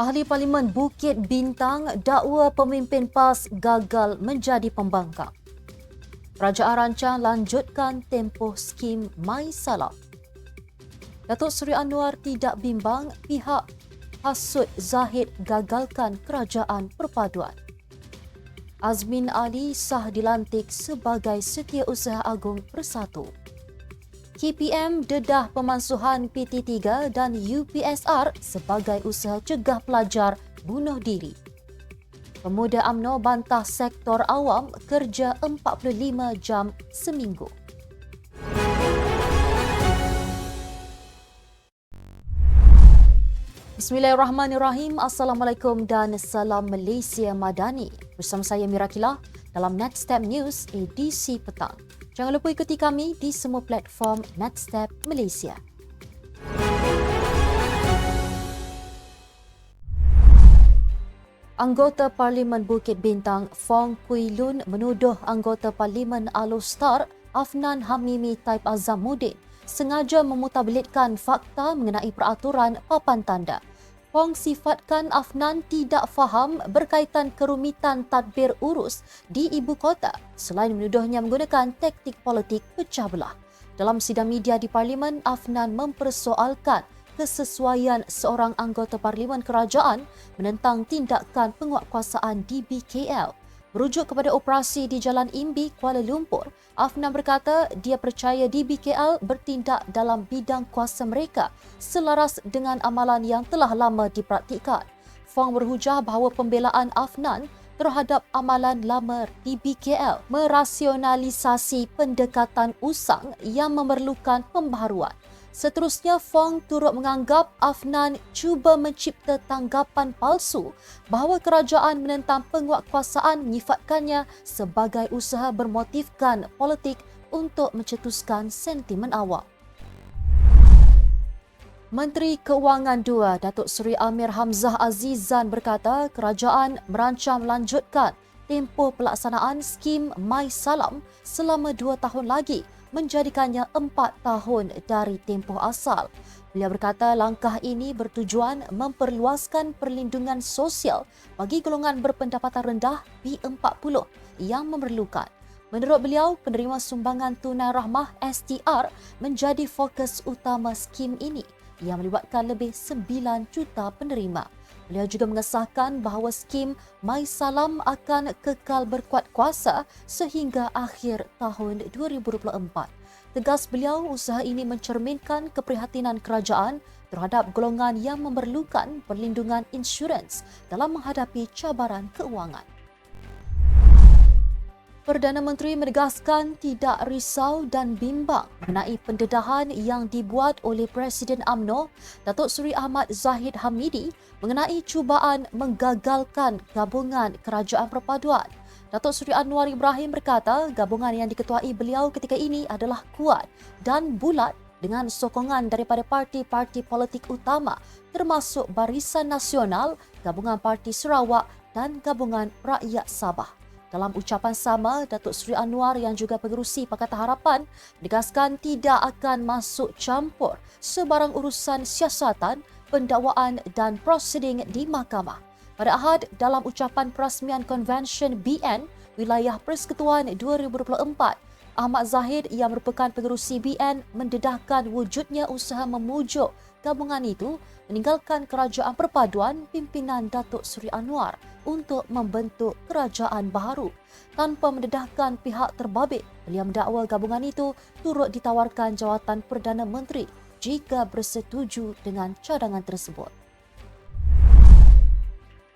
Ahli Parlimen Bukit Bintang dakwa pemimpin PAS gagal menjadi pembangkang. Kerajaan rancang lanjutkan tempoh skim My Salam. Datuk Seri Anwar tidak bimbang pihak hasut Zahid gagalkan kerajaan perpaduan. Azmin Ali sah dilantik sebagai Setiausaha Agung Bersatu. KPM dedah pemansuhan PT3 dan UPSR sebagai usaha cegah pelajar bunuh diri. Pemuda UMNO bantah sektor awam kerja 45 jam seminggu. Bismillahirrahmanirrahim. Assalamualaikum dan salam Malaysia Madani. Bersama saya Mira Kilah dalam Nextstep News edisi petang. Jangan lupa ikuti kami di semua platform Nextstep Malaysia. Anggota Parlimen Bukit Bintang Fong Kui Lun menuduh anggota Parlimen Alor Afnan Hamimi Taib Azamuddin sengaja memutabelitkan fakta mengenai peraturan papan tanda. Fong sifatkan Afnan tidak faham berkaitan kerumitan tadbir urus di ibu kota selain menuduhnya menggunakan taktik politik pecah belah. Dalam sidang media di Parlimen, Afnan mempersoalkan kesesuaian seorang anggota Parlimen Kerajaan menentang tindakan penguatkuasaan di BKL. Merujuk kepada operasi di Jalan Imbi, Kuala Lumpur, Afnan berkata dia percaya DBKL bertindak dalam bidang kuasa mereka selaras dengan amalan yang telah lama dipraktikkan. Fong berhujah bahawa pembelaan Afnan terhadap amalan lama DBKL merasionalisasi pendekatan usang yang memerlukan pembaharuan. Seterusnya, Fong turut menganggap Afnan cuba mencipta tanggapan palsu bahawa kerajaan menentang penguatkuasaan menyifatkannya sebagai usaha bermotifkan politik untuk mencetuskan sentimen awam. Menteri Keuangan II, Datuk Seri Amir Hamzah Azizan berkata kerajaan merancang melanjutkan tempoh pelaksanaan skim My Salam selama 2 tahun lagi, menjadikannya 4 tahun dari tempoh asal. Beliau berkata langkah ini bertujuan memperluaskan perlindungan sosial bagi golongan berpendapatan rendah B40 yang memerlukan. Menurut beliau, penerima sumbangan tunai rahmah STR menjadi fokus utama skim ini yang melibatkan lebih 9 juta penerima. Beliau juga mengesahkan bahawa skim My Salam akan kekal berkuat kuasa sehingga akhir tahun 2024. Tegas beliau, usaha ini mencerminkan keprihatinan kerajaan terhadap golongan yang memerlukan perlindungan insurans dalam menghadapi cabaran keuangan. Perdana Menteri menegaskan tidak risau dan bimbang mengenai pendedahan yang dibuat oleh Presiden UMNO, Datuk Seri Ahmad Zahid Hamidi mengenai cubaan menggagalkan gabungan kerajaan perpaduan. Datuk Seri Anwar Ibrahim berkata gabungan yang diketuai beliau ketika ini adalah kuat dan bulat dengan sokongan daripada parti-parti politik utama termasuk Barisan Nasional, Gabungan Parti Sarawak dan Gabungan Rakyat Sabah. Dalam ucapan sama, Datuk Seri Anwar yang juga pengerusi Pakatan Harapan menegaskan tidak akan masuk campur sebarang urusan siasatan, pendakwaan dan prosiding di mahkamah. Pada Ahad, dalam ucapan perasmian Konvensyen BN Wilayah Persekutuan 2024, Ahmad Zahid yang merupakan pengerusi BN mendedahkan wujudnya usaha memujuk gabungan itu meninggalkan kerajaan perpaduan pimpinan Datuk Seri Anwar untuk membentuk kerajaan baharu. Tanpa mendedahkan pihak terbabit, beliau mendakwa gabungan itu turut ditawarkan jawatan Perdana Menteri jika bersetuju dengan cadangan tersebut.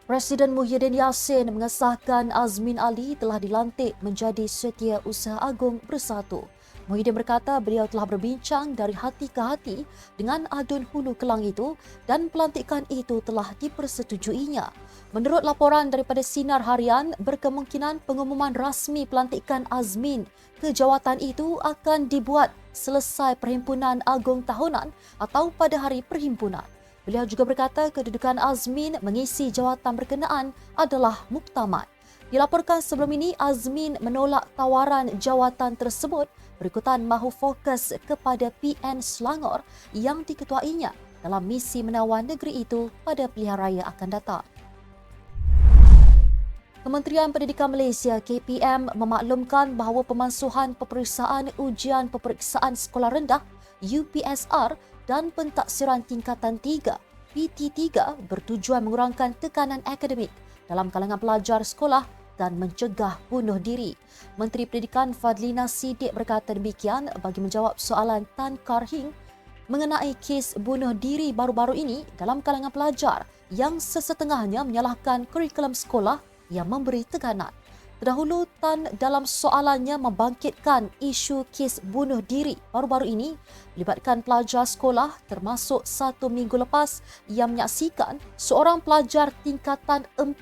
Presiden Muhyiddin Yassin mengesahkan Azmin Ali telah dilantik menjadi Setiausaha Agung Bersatu. Muhyiddin berkata beliau telah berbincang dari hati ke hati dengan Adun Hulu Kelang itu dan pelantikan itu telah dipersetujuinya. Menurut laporan daripada Sinar Harian, berkemungkinan pengumuman rasmi pelantikan Azmin ke jawatan itu akan dibuat selesai Perhimpunan Agung Tahunan atau pada hari Perhimpunan. Beliau juga berkata kedudukan Azmin mengisi jawatan berkenaan adalah muktamad. Dilaporkan sebelum ini Azmin menolak tawaran jawatan tersebut berikutan mahu fokus kepada PN Selangor yang diketuainya. dalam misi menawan negeri itu pada pilihan raya akan datang. Kementerian Pendidikan Malaysia KPM memaklumkan bahawa pemansuhan peperiksaan ujian peperiksaan sekolah rendah UPSR dan pentaksiran tingkatan 3 PT3 bertujuan mengurangkan tekanan akademik dalam kalangan pelajar sekolah dan mencegah bunuh diri. Menteri Pendidikan Fadlina Siddiq berkata demikian bagi menjawab soalan Tan Kar Hing mengenai kes bunuh diri baru-baru ini dalam kalangan pelajar yang sesetengahnya menyalahkan kurikulum sekolah yang memberi tekanan. Terdahulu, Tan dalam soalannya membangkitkan isu kes bunuh diri baru-baru ini melibatkan pelajar sekolah termasuk 1 minggu lepas yang menyaksikan seorang pelajar tingkatan 4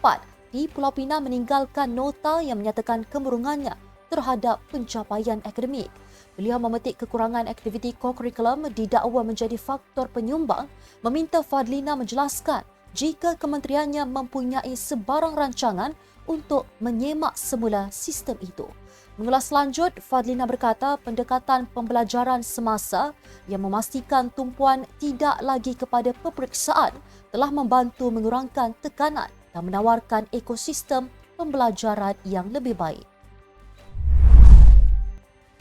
di Pulau Pinang meninggalkan nota yang menyatakan kemurungannya terhadap pencapaian akademik. Beliau memetik kekurangan aktiviti kokurikulum didakwa menjadi faktor penyumbang, meminta Fadlina menjelaskan jika kementeriannya mempunyai sebarang rancangan untuk menyemak semula sistem itu. Mengulas lanjut, Fadlina berkata pendekatan pembelajaran semasa yang memastikan tumpuan tidak lagi kepada peperiksaan telah membantu mengurangkan tekanan dan menawarkan ekosistem pembelajaran yang lebih baik.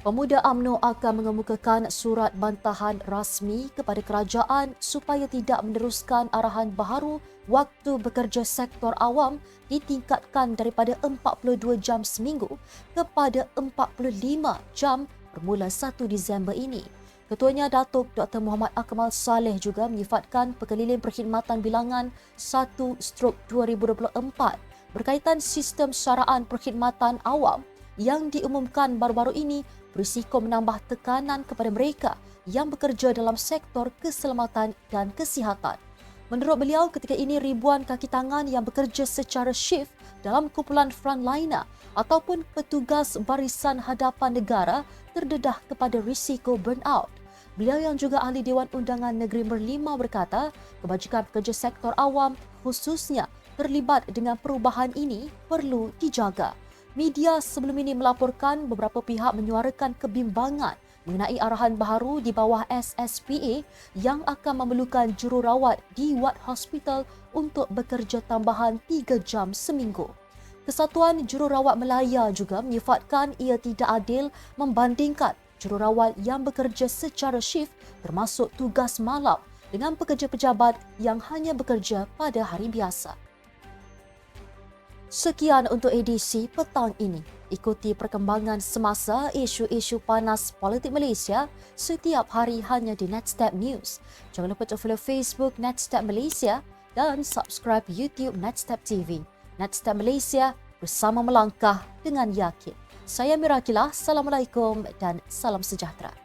Pemuda UMNO akan mengemukakan surat bantahan rasmi kepada kerajaan supaya tidak meneruskan arahan baharu waktu bekerja sektor awam ditingkatkan daripada 42 jam seminggu kepada 45 jam bermula 1 Disember ini. Ketuanya Datuk Dr. Muhammad Akmal Saleh juga menyifatkan Pekeliling Perkhidmatan Bilangan 1/2024 berkaitan sistem syaraan perkhidmatan awam yang diumumkan baru-baru ini berisiko menambah tekanan kepada mereka yang bekerja dalam sektor keselamatan dan kesihatan. Menurut beliau, ketika ini ribuan kaki tangan yang bekerja secara shift dalam kumpulan frontliner ataupun petugas barisan hadapan negara terdedah kepada risiko burnout. Beliau yang juga ahli Dewan Undangan Negeri No. 5 berkata, kebajikan pekerja sektor awam khususnya terlibat dengan perubahan ini perlu dijaga. Media sebelum ini melaporkan beberapa pihak menyuarakan kebimbangan mengenai arahan baharu di bawah SSPA yang akan memerlukan jururawat di ward hospital untuk bekerja tambahan 3 jam seminggu. Kesatuan Jururawat Melaya juga menyifatkan ia tidak adil membandingkan jururawat yang bekerja secara shift termasuk tugas malam dengan pekerja pejabat yang hanya bekerja pada hari biasa. Sekian untuk edisi petang ini. Ikuti perkembangan semasa isu-isu panas politik Malaysia setiap hari hanya di Netstab News. Jangan lupa untuk follow Facebook Netstab Malaysia dan subscribe YouTube Netstab TV. Netstab Malaysia, bersama melangkah dengan yakin. Saya Mirakilah, Assalamualaikum dan salam sejahtera.